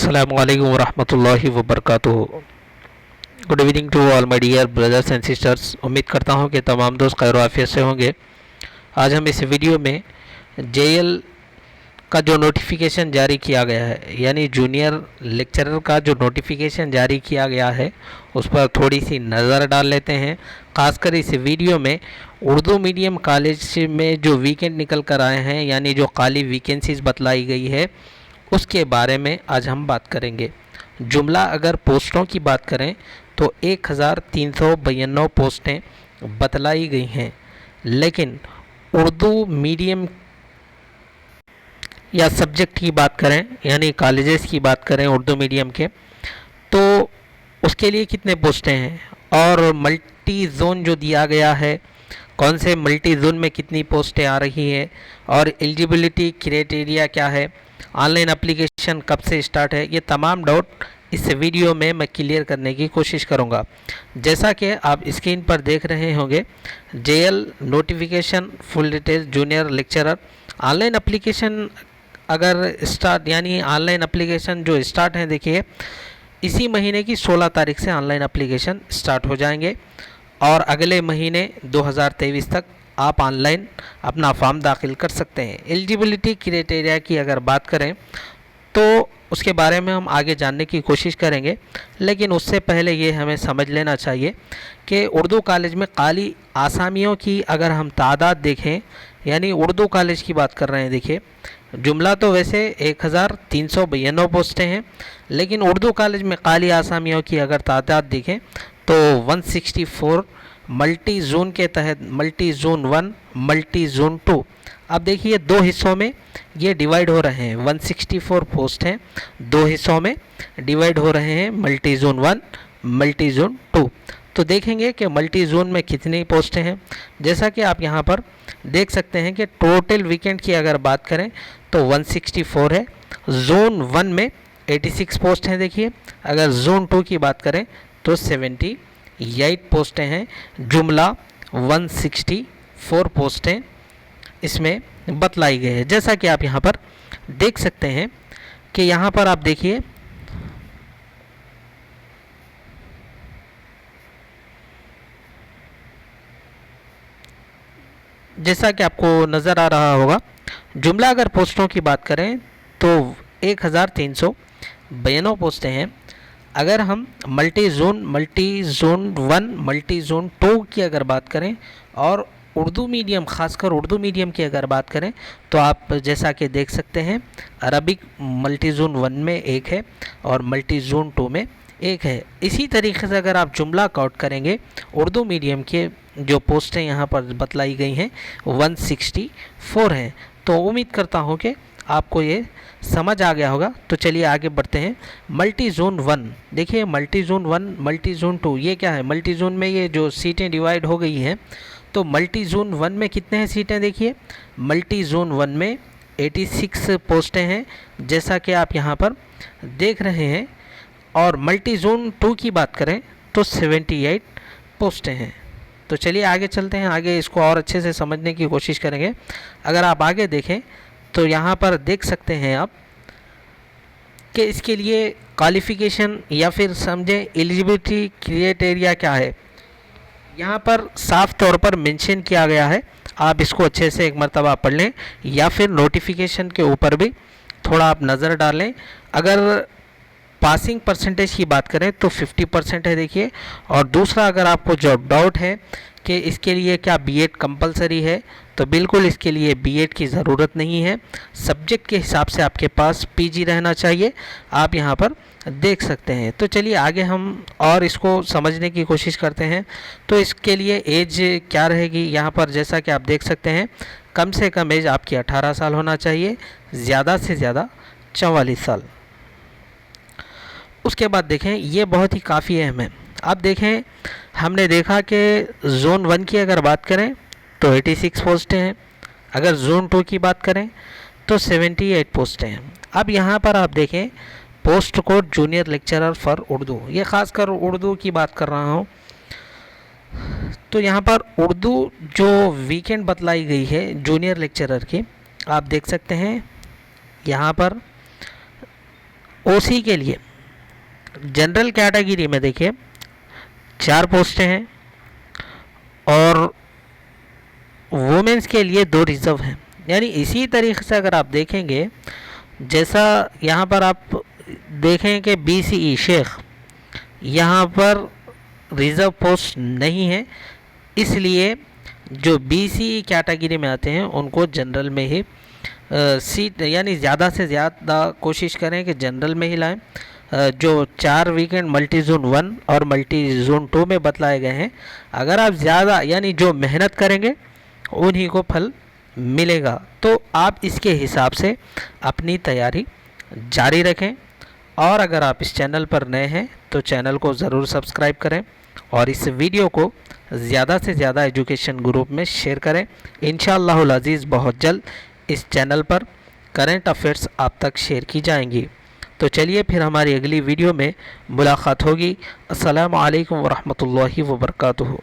Assalamualaikum warahmatullahi wabarakatuh। Good evening to all my dear brothers and sisters. उम्मीद करता हूँ कि तमाम दोस्त खैर आफियत से होंगे। आज हम इस वीडियो में जेएल का जो नोटिफिकेशन जारी किया गया है, यानी जूनियर लेक्चरर का जो नोटिफिकेशन जारी किया गया है, उस पर थोड़ी सी नज़र डाल लेते हैं। ख़ासकर इस वीडियो में उर्दू मीडियम कॉलेज में जो वीकेंड निकल कर आए हैं, यानी जो खाली वैकेंसीज़ बतलाई गई है, उसके बारे में आज हम बात करेंगे। जुमला अगर पोस्टों की बात करें तो 1392 पोस्टें बतलाई गई हैं, लेकिन उर्दू मीडियम या सब्जेक्ट की बात करें, यानी कॉलेजेस की बात करें उर्दू मीडियम के, तो उसके लिए कितने पोस्टें हैं और मल्टी जोन जो दिया गया है, कौन से मल्टी जोन में कितनी पोस्टें आ रही हैं और एलिजिबिलिटी क्राइटेरिया क्या है, ऑनलाइन एप्लीकेशन कब से स्टार्ट है, ये तमाम डाउट इस वीडियो में मैं क्लियर करने की कोशिश करूंगा। जैसा कि आप स्क्रीन पर देख रहे होंगे, JL notification full detail junior lecturer online application अगर स्टार्ट, यानी ऑनलाइन एप्लीकेशन जो स्टार्ट हैं, देखिए इसी महीने की 16 तारीख से ऑनलाइन एप्लीकेशन स्टार्ट हो जाएंगे और अगले महीने 2023 तक आप ऑनलाइन अपना फॉर्म दाखिल कर सकते हैं। एलिजिबिलिटी क्राइटेरिया की अगर बात करें तो उसके बारे में हम आगे जानने की कोशिश करेंगे, लेकिन उससे पहले ये हमें समझ लेना चाहिए कि उर्दू कॉलेज में खाली आसामियों की अगर हम तादाद देखें, यानी उर्दू कॉलेज की बात कर रहे हैं, देखिए जुमला तो वैसे 1392 पोस्टें हैं, लेकिन उर्दू कॉलेज में खाली आसामियों की अगर तादाद देखें तो 164 मल्टी जोन के तहत मल्टी जोन 1, मल्टी जोन 2। अब देखिए दो हिस्सों में ये डिवाइड हो रहे हैं। 164 पोस्ट हैं, दो हिस्सों में डिवाइड हो रहे हैं, मल्टी जोन 1, मल्टी जोन 2। तो देखेंगे कि मल्टी जोन में कितनी पोस्टें हैं। जैसा कि आप यहाँ पर देख सकते हैं कि टोटल वीकेंड की अगर बात करें तो 164 है। जोन 1 में 86 पोस्ट हैं। देखिए अगर जोन 2 की बात करें तो 78 पोस्टें हैं। जुमला 164 पोस्टें इसमें बतलाई गई है। जैसा कि आप यहाँ पर देख सकते हैं कि यहाँ पर आप देखिए जैसा कि आपको नज़र आ रहा होगा, जुमला अगर पोस्टों की बात करें तो 1392 पोस्टें हैं। अगर हम मल्टी जोन 1, मल्टी जोन 2 की अगर बात करें और उर्दू मीडियम, ख़ासकर उर्दू मीडियम की अगर बात करें तो आप जैसा कि देख सकते हैं, अरबिक मल्टी जोन 1 में एक है और मल्टी जोन 2 में एक है। इसी तरीके से अगर आप जुमला काउंट करेंगे, उर्दू मीडियम के जो पोस्टें यहाँ पर बतलाई गई हैं 164 हैं। तो उम्मीद करता हूँ कि आपको ये समझ आ गया होगा। तो चलिए आगे बढ़ते हैं। मल्टी जोन 1, देखिए मल्टी जोन 1, मल्टी जोन 2 ये क्या है। मल्टी जोन में ये जो सीटें डिवाइड हो गई हैं, तो मल्टी जोन 1 में कितने हैं सीटें, देखिए मल्टी जोन 1 में 86 पोस्टें हैं, जैसा कि आप यहाँ पर देख रहे हैं। और मल्टी जोन 2 की बात करें तो 78 पोस्टें हैं। तो चलिए आगे चलते हैं, आगे इसको और अच्छे से समझने की कोशिश करेंगे। अगर आप आगे देखें तो यहाँ पर देख सकते हैं आप कि इसके लिए क्वालिफ़िकेशन या फिर समझें एलिजिबिलिटी क्राइटेरिया क्या है, यहाँ पर साफ तौर पर मेंशन किया गया है। आप इसको अच्छे से एक मर्तबा पढ़ लें या फिर नोटिफिकेशन के ऊपर भी थोड़ा आप नज़र डालें। अगर पासिंग परसेंटेज की बात करें तो 50% है, देखिए। और दूसरा, अगर आपको जो डाउट है कि इसके लिए क्या बीएड कंपलसरी है, तो बिल्कुल इसके लिए बीएड की ज़रूरत नहीं है। सब्जेक्ट के हिसाब से आपके पास पीजी रहना चाहिए, आप यहाँ पर देख सकते हैं। तो चलिए आगे हम और इसको समझने की कोशिश करते हैं। तो इसके लिए एज क्या रहेगी, यहाँ पर जैसा कि आप देख सकते हैं, कम से कम एज आपकी 18 साल होना चाहिए, ज़्यादा से ज़्यादा 44 साल। उसके बाद देखें, ये बहुत ही काफ़ी अहम है। अब देखें, हमने देखा कि जोन 1 की अगर बात करें तो 86 पोस्टें हैं। अगर जोन 2 की बात करें तो 78 पोस्टें हैं। अब यहाँ पर आप देखें post code junior lecturer for Urdu, ये ख़ासकर उर्दू की बात कर रहा हूँ। तो यहाँ पर उर्दू जो वीकेंड बतलाई गई है जूनियर लेक्चरर की, आप देख सकते हैं यहाँ पर ओसी के लिए जनरल कैटेगरी में देखिए 4 पोस्टें हैं और वुमेंस के लिए 2 रिज़र्व हैं। यानी इसी तरीके से अगर आप देखेंगे, जैसा यहाँ पर आप देखें कि बीसीई शेख यहाँ पर रिज़र्व पोस्ट नहीं है, इसलिए जो बीसीई कैटेगरी में आते हैं उनको जनरल में ही सीट, यानी ज़्यादा से ज़्यादा कोशिश करें कि जनरल में ही लाएं। जो 4 वीकेंड मल्टी जोन 1 और मल्टी जोन 2 में बतलाए गए हैं, अगर आप ज़्यादा यानी जो मेहनत करेंगे उन्हीं को फल मिलेगा। तो आप इसके हिसाब से अपनी तैयारी जारी रखें। और अगर आप इस चैनल पर नए हैं तो चैनल को ज़रूर सब्सक्राइब करें और इस वीडियो को ज़्यादा से ज़्यादा एजुकेशन ग्रुप में शेयर करें। इंशाअल्लाहुल अज़ीज़ बहुत जल्द इस चैनल पर करंट अफेयर्स आप तक शेयर की जाएंगी। तो चलिए फिर हमारी अगली वीडियो में मुलाकात होगी। अस्सलामु अलैकुम वरहमतुल्लाहि वबरकातुहू।